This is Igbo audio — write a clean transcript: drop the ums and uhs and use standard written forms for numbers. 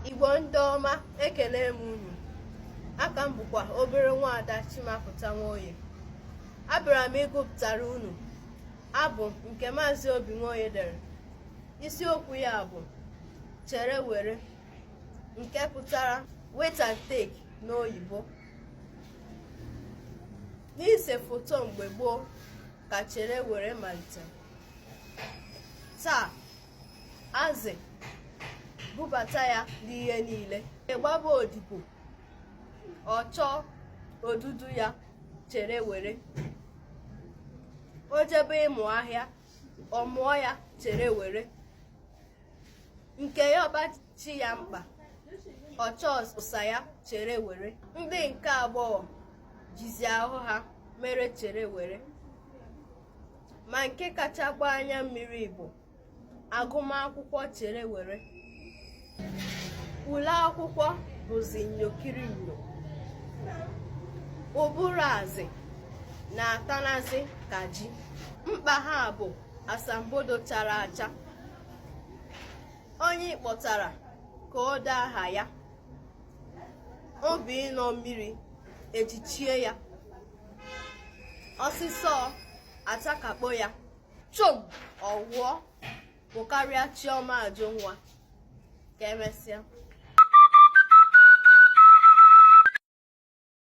Igbo ndị ọma, ekele m unu. Aka m bụkwa obere nwaada Chimapụta Nwoye. Abịara m ịgụpụtara unu abụ nke Maazị Obi Nwoye dere. Isiokwu ya bụ Chere Were, nke pụtara wait and take n'oyibo. N'ise foto mgbe gboo ka chere were malitere. Taa, azị bubata ya n'ihe niile. Ịgbaba odibo, ọ chọọ odudu ya chere were. O jebe ịmụ ahịa, ọ mụọ ya chere were. Nke ya ọbachi ya mkpa, ọ chọọ ụsa ya chere were. Ndị nke agbọghọ jizi ahụ ha mere chere were. Ma nke kacha gba anya mmiri bụ agụmakwụkwọ chere were. Ule akwụkwọ bụzi nyokiri nyo. Ụbụrụ azị na-atanazi ka ji. Mkpa ha bụ asambodo chara acha. Onye kpọtara ka o dee aha ya. Obi ịnọ mmiri ejichie ya. Ọsịsọ atakakpo ya. Chom ọwụọ bụkarịa Chioma Ajụ nwa. Ka emesịa.